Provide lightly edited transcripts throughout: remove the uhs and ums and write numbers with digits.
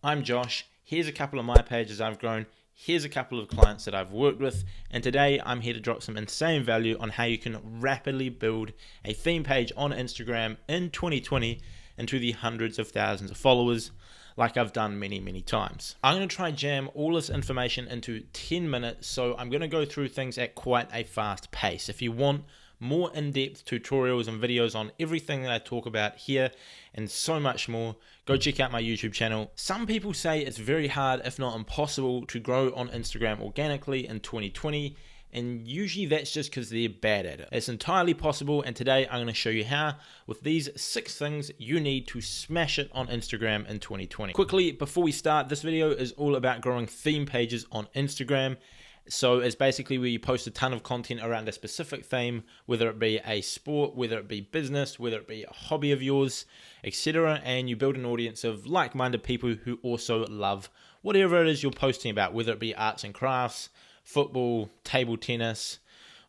I'm Josh. Here's a couple of my pages I've grown. Here's a couple of clients that I've worked with. And today I'm here to drop some insane value on how you can rapidly build a theme page on Instagram in 2020 into the hundreds of thousands of followers like I've done many times. I'm going to try and jam all this information into 10 minutes. So I'm going to go through things at quite a fast pace. If you want more in-depth tutorials and videos on everything that I talk about here and so much more, go check out my YouTube channel. Some people say it's very hard, if not impossible, to grow on Instagram organically in 2020, and usually that's just because they're bad at it. It's entirely possible, and today I'm going to show you how with these 6 things you need to smash it on Instagram in 2020. Quickly, before we start, this video is all about growing theme pages on Instagram. So it's basically where you post a ton of content around a specific theme, whether it be a sport, whether it be business, whether it be a hobby of yours, etc. And you build an audience of like-minded people who also love whatever it is you're posting about, whether it be arts and crafts, football, table tennis,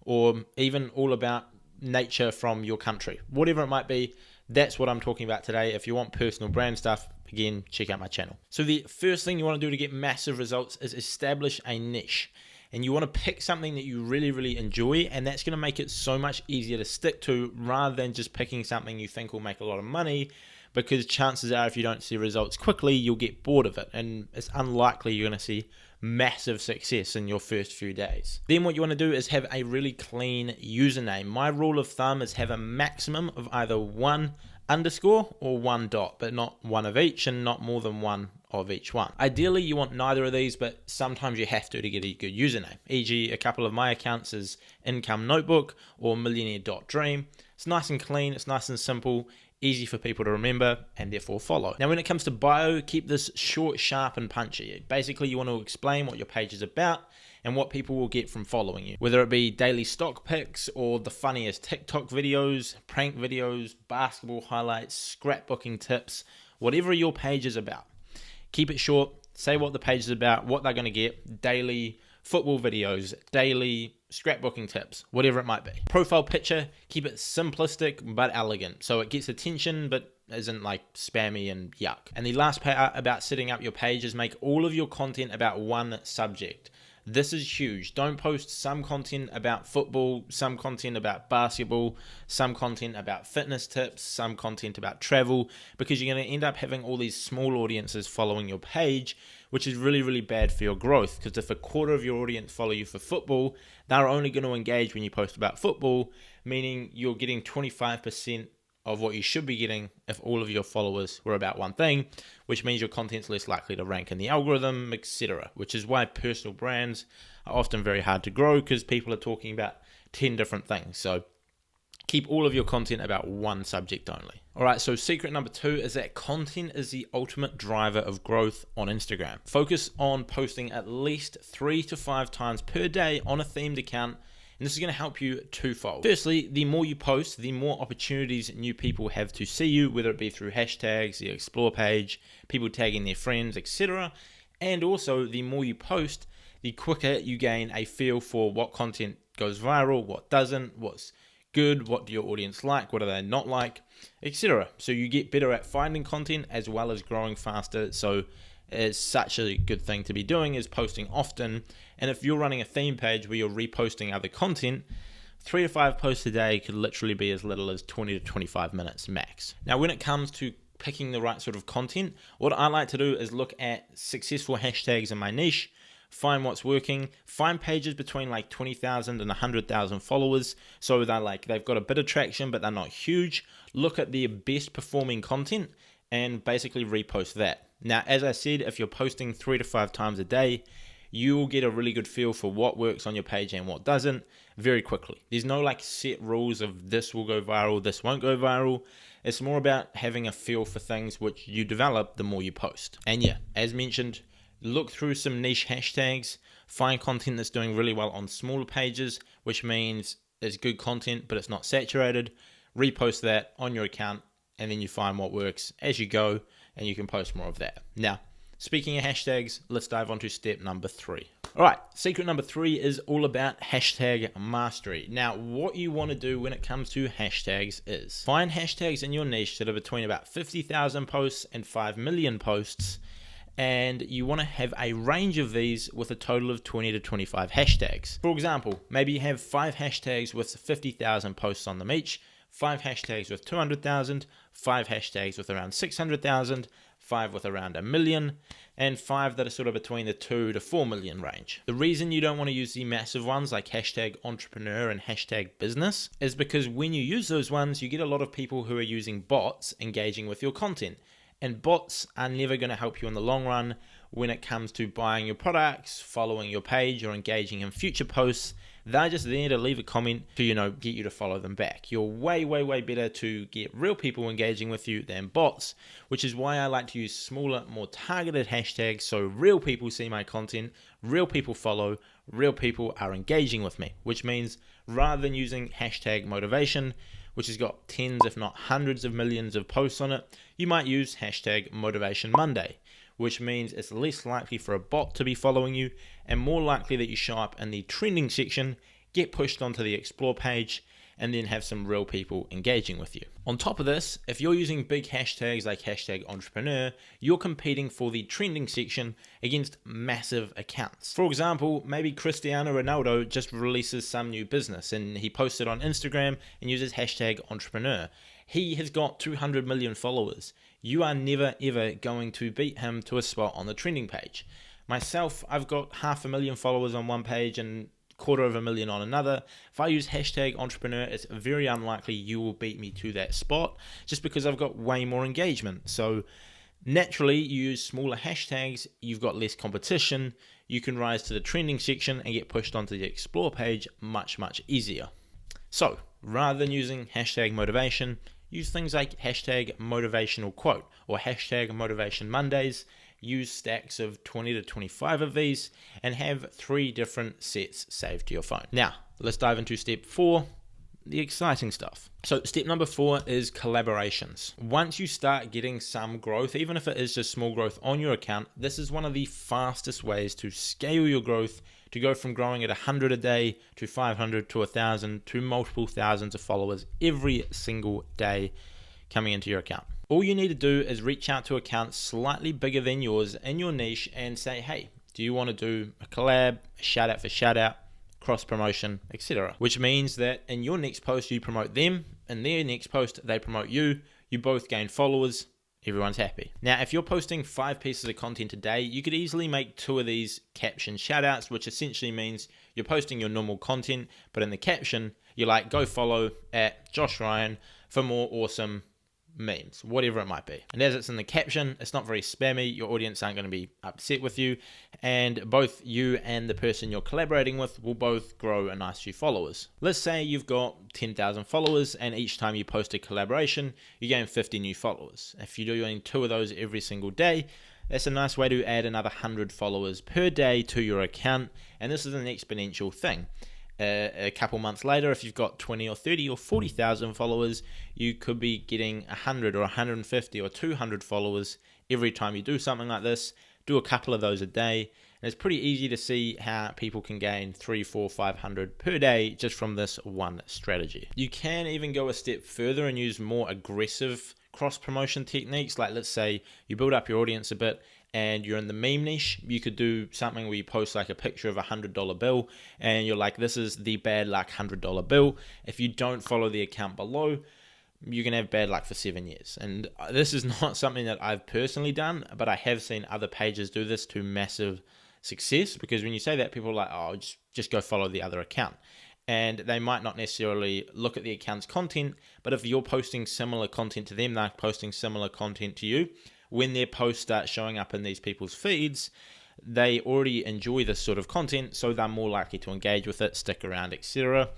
or even all about nature from your country. Whatever it might be, that's what I'm talking about today. If you want personal brand stuff, again, check out my channel. So the first thing you want to do to get massive results is establish a niche. And you want to pick something that you really enjoy, and that's going to make it so much easier to stick to rather than just picking something you think will make a lot of money, because chances are if you don't see results quickly, you'll get bored of it, and it's unlikely you're going to see massive success in your first few days. Then what you want to do is have a really clean username. My rule of thumb is have a maximum of either 1 underscore or 1 dot, but not one of each and not more than 1 of each one. Ideally, you want neither of these, but sometimes you have to get a good username. E.g., a couple of my accounts is Income Notebook or Millionaire.Dream. It's nice and clean, it's nice and simple, easy for people to remember and therefore follow. Now, when it comes to bio, keep this short, sharp, and punchy. Basically, you want to explain what your page is about and what people will get from following you. Whether it be daily stock picks or the funniest TikTok videos, prank videos, basketball highlights, scrapbooking tips, whatever your page is about. Keep it short, say what the page is about, what they're going to get, daily football videos, daily scrapbooking tips, whatever it might be. Profile picture, keep it simplistic but elegant, so it gets attention but isn't like spammy and yuck. And the last part about setting up your page is make all of your content about one subject. This is huge. Don't post some content about football, some content about basketball, some content about fitness tips, some content about travel, because you're going to end up having all these small audiences following your page, which is really bad for your growth, because if a quarter of your audience follow you for football, they're only going to engage when you post about football, meaning you're getting 25% of what you should be getting if all of your followers were about one thing, which means your content's less likely to rank in the algorithm, etc. Which is why personal brands are often very hard to grow, because people are talking about 10 different things. So keep all of your content about one subject only. Alright, so secret number 2 is that content is the ultimate driver of growth on Instagram. Focus on posting at least 3 to 5 times per day on a themed account. And this is going to help you twofold. Firstly, the more you post, the more opportunities new people have to see you, whether it be through hashtags, the explore page, people tagging their friends, etc. And also, the more you post, the quicker you gain a feel for what content goes viral, what doesn't, what's good, what do your audience like, what do they not like, etc. So you get better at finding content as well as growing faster. So it's such a good thing to be doing, is posting often. And if you're running a theme page where you're reposting other content, 3 to 5 posts a day could literally be as little as 20 to 25 minutes max. Now, when it comes to picking the right sort of content, what I like to do is look at successful hashtags in my niche, find what's working, find pages between like 20,000 and 100,000 followers, so they've got a bit of traction but they're not huge. Look at their best performing content and basically repost that. Now, as I said, if you're posting 3 to 5 times a day, you'll get a really good feel for what works on your page and what doesn't very quickly. There's no like set rules of this will go viral, this won't go viral. It's more about having a feel for things which you develop the more you post. And yeah, as mentioned, look through some niche hashtags, find content that's doing really well on smaller pages, which means it's good content but it's not saturated. Repost that on your account, and then you find what works as you go, and you can post more of that. Now, speaking of hashtags, let's dive on to step number 3. Alright, secret number 3 is all about hashtag mastery. Now, what you want to do when it comes to hashtags is find hashtags in your niche that are between about 50,000 posts and 5 million posts, and you want to have a range of these with a total of 20 to 25 hashtags. For example, maybe you have 5 hashtags with 50,000 posts on them each, 5 hashtags with 200,000, 5 hashtags with around 600,000, 5 with around 1 million, and 5 that are sort of between the 2 to 4 million range. The reason you don't want to use the massive ones like hashtag entrepreneur and hashtag business is because when you use those ones, you get a lot of people who are using bots engaging with your content. And bots are never going to help you in the long run when it comes to buying your products, following your page, or engaging in future posts. They're just there to leave a comment to, get you to follow them back. You're way, way, way better to get real people engaging with you than bots, which is why I like to use smaller, more targeted hashtags so real people see my content, real people follow, real people are engaging with me, which means rather than using hashtag motivation, which has got tens if not hundreds of millions of posts on it, you might use hashtag Motivation Monday, which means it's less likely for a bot to be following you and more likely that you show up in the trending section, get pushed onto the explore page, and then have some real people engaging with you. On top of this, if you're using big hashtags like hashtag entrepreneur, you're competing for the trending section against massive accounts. For example, maybe Cristiano Ronaldo just releases some new business and he posts it on Instagram and uses hashtag entrepreneur. He has got 200 million followers. You are never ever going to beat him to a spot on the trending page. Myself, I've got 500,000 followers on one page and 250,000 on another. If I use hashtag entrepreneur, it's very unlikely you will beat me to that spot just because I've got way more engagement. So naturally, you use smaller hashtags, you've got less competition, you can rise to the trending section and get pushed onto the explore page much, much easier. So rather than using hashtag motivation, use things like hashtag motivational quote or hashtag motivation Mondays. Use stacks of 20 to 25 of these and have 3 different sets saved to your phone. Now, let's dive into step 4, the exciting stuff. So step number 4 is collaborations. Once you start getting some growth, even if it is just small growth on your account, this is one of the fastest ways to scale your growth, to go from growing at 100 a day to 500 to 1,000 to multiple thousands of followers every single day coming into your account. All you need to do is reach out to accounts slightly bigger than yours in your niche and say, hey, do you want to do a collab, a shout out for shout out, cross promotion, etc. Which means that in your next post you promote them, in their next post they promote you, you both gain followers, everyone's happy. Now, if you're posting 5 pieces of content a day, you could easily make 2 of these caption shout outs, which essentially means you're posting your normal content, but in the caption, you're like, go follow at Josh Ryan for more awesome memes, whatever it might be. And as it's in the caption, it's not very spammy, your audience aren't going to be upset with you, and both you and the person you're collaborating with will both grow a nice few followers. Let's say you've got 10,000 followers and each time you post a collaboration, you gain 50 new followers. If you're doing 2 of those every single day, that's a nice way to add another 100 followers per day to your account, and this is an exponential thing. A couple months later, if you've got 20 or 30 or 40,000 followers, you could be getting 100 or 150 or 200 followers every time you do something like this. Do a couple of those a day, and it's pretty easy to see how people can gain 3, 4, 500 per day just from this one strategy. You can even go a step further and use more aggressive cross promotion techniques. Like, let's say you build up your audience a bit and you're in the meme niche. You could do something where you post like a picture of $100 bill and you're like, this is the bad luck $100 bill. If you don't follow the account below, you can have bad luck for 7 years. And this is not something that I've personally done, but I have seen other pages do this to massive success, because when you say that, people are like, oh, just go follow the other account. And they might not necessarily look at the account's content, but if you're posting similar content to them, they're posting similar content to you. When their posts start showing up in these people's feeds, they already enjoy this sort of content, so they're more likely to engage with it, stick around, etc.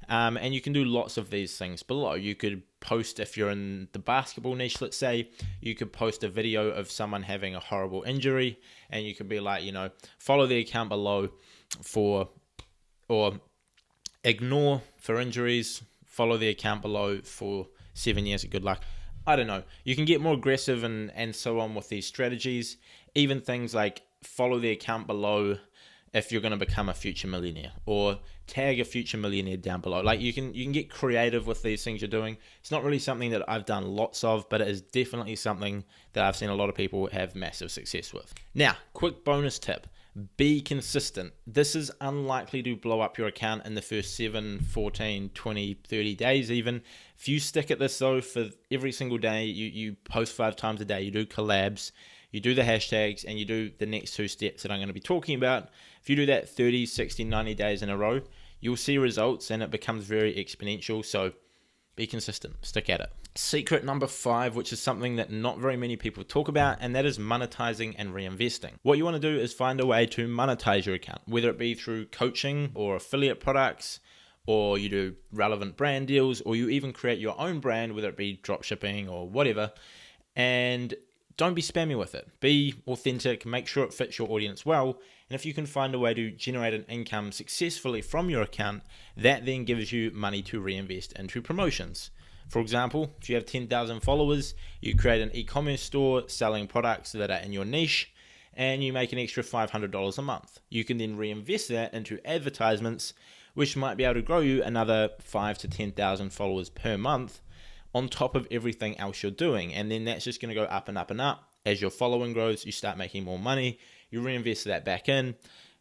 And you can do lots of these things below. You could post, if you're in the basketball niche, let's say, you could post a video of someone having a horrible injury, and you could be like, follow the account below or ignore for injuries, follow the account below for 7 years of good luck. I don't know. You can get more aggressive and so on with these strategies. Even things like follow the account below if you're going to become a future millionaire, or tag a future millionaire down below. Like you can get creative with these things you're doing. It's not really something that I've done lots of, but it is definitely something that I've seen a lot of people have massive success with. Now, quick bonus tip. Be consistent. This is unlikely to blow up your account in the first 7, 14, 20, 30 days even. If you stick at this though, for every single day, you post 5 times a day, you do collabs, you do the hashtags, and you do the next 2 steps that I'm going to be talking about. If you do that 30, 60, 90 days in a row, you'll see results and it becomes very exponential. So be consistent, stick at it. Secret number 5, which is something that not very many people talk about, and that is monetizing and reinvesting. What you want to do is find a way to monetize your account, whether it be through coaching or affiliate products, or you do relevant brand deals, or you even create your own brand, whether it be drop shipping or whatever. And don't be spammy with it. Be authentic, make sure it fits your audience well. And if you can find a way to generate an income successfully from your account, that then gives you money to reinvest into promotions. For example, if you have 10,000 followers, you create an e-commerce store selling products that are in your niche, and you make an extra $500 a month. You can then reinvest that into advertisements, which might be able to grow you another 5 to 10,000 followers per month on top of everything else you're doing. And then that's just going to go up and up and up. As your following grows, you start making more money, you reinvest that back in.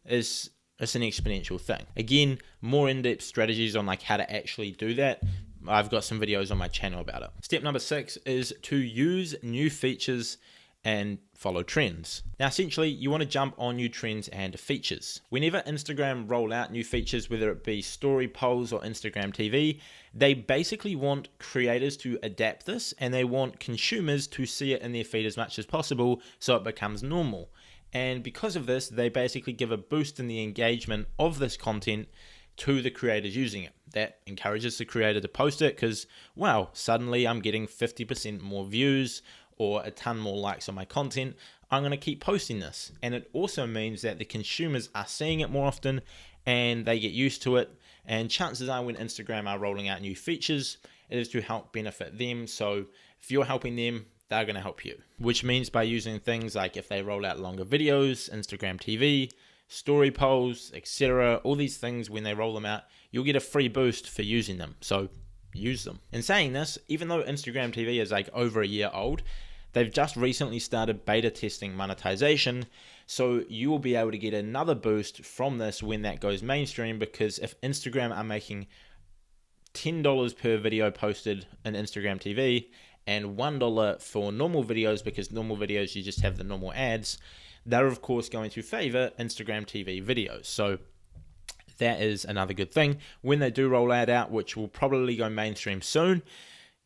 It's an exponential thing. Again, more in-depth strategies on like how to actually do that, I've got some videos on my channel about it. Step number 6 is to use new features and follow trends. Now, essentially, you want to jump on new trends and features. Whenever Instagram roll out new features, whether it be story polls or Instagram TV, they basically want creators to adapt this, and they want consumers to see it in their feed as much as possible so it becomes normal. And because of this, they basically give a boost in the engagement of this content to the creators using it. That encourages the creator to post it because, wow, suddenly I'm getting 50% more views or a ton more likes on my content. I'm going to keep posting this. And it also means that the consumers are seeing it more often and they get used to it. And chances are when Instagram are rolling out new features, it is to help benefit them. So if you're helping them, they're going to help you. Which means by using things like if they roll out longer videos, Instagram TV, story polls, etc., all these things, when they roll them out, you'll get a free boost for using them. So use them. In saying this, even though Instagram TV is like over a year old, they've just recently started beta testing monetization. So you will be able to get another boost from this when that goes mainstream, because if Instagram are making $10 per video posted in Instagram TV and $1 for normal videos, because normal videos you just have the normal ads, they're of course going to favor Instagram TV videos. So that is another good thing. When they do roll that out, which will probably go mainstream soon,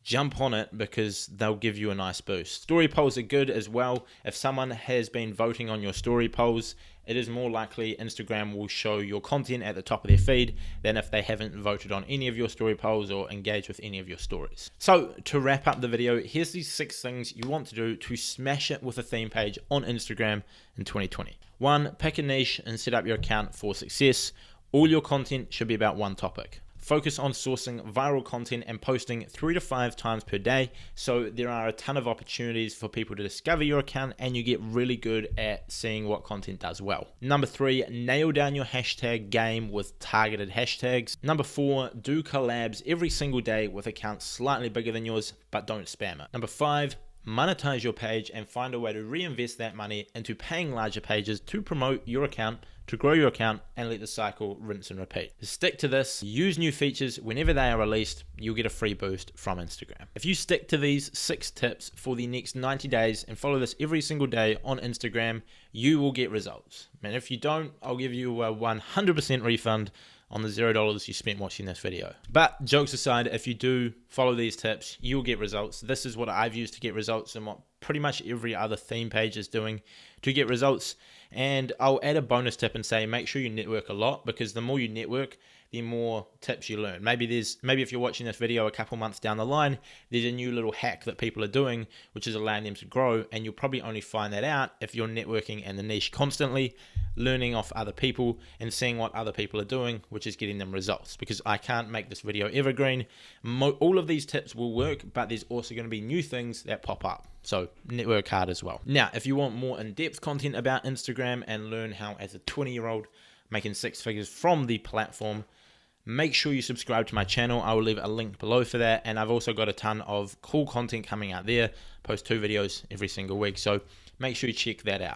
jump on it because they'll give you a nice boost. Story polls are good as well. If someone has been voting on your story polls, it is more likely Instagram will show your content at the top of their feed than if they haven't voted on any of your story polls or engaged with any of your stories. So to wrap up the video, here's these 6 things you want to do to smash it with a theme page on Instagram in 2020. 1, pick a niche and set up your account for success. All your content should be about one topic. Focus on sourcing viral content and posting 3 to 5 times per day, so there are a ton of opportunities for people to discover your account and you get really good at seeing what content does well. Number 3, nail down your hashtag game with targeted hashtags. Number 4, do collabs every single day with accounts slightly bigger than yours, but don't spam it. Number 5, monetize your page and find a way to reinvest that money into paying larger pages to promote your account, to grow your account, and let the cycle rinse and repeat. Stick to this, use new features whenever they are released, you'll get a free boost from Instagram. If you stick to these 6 tips for the next 90 days and follow this every single day on Instagram, you will get results. And if you don't, I'll give you a 100% refund on the $0 you spent watching this video. But jokes aside, if you do follow these tips, you'll get results. This is what I've used to get results and what pretty much every other theme page is doing to get results. And I'll add a bonus tip and say make sure you network a lot, because the more you network, the more tips you learn. Maybe if you're watching this video a couple months down the line, there's a new little hack that people are doing which is allowing them to grow, and you'll probably only find that out if you're networking in the niche constantly, learning off other people and seeing what other people are doing, which is getting them results. Because I can't make this video evergreen. All of these tips will work, but there's also going to be new things that pop up. So network hard as well. Now, if you want more in-depth content about Instagram and learn how as a 20-year-old making 6 figures from the platform. Make sure you subscribe to my channel. I will leave a link below for that. And I've also got a ton of cool content coming out there. Post 2 videos every single week. So make sure you check that out.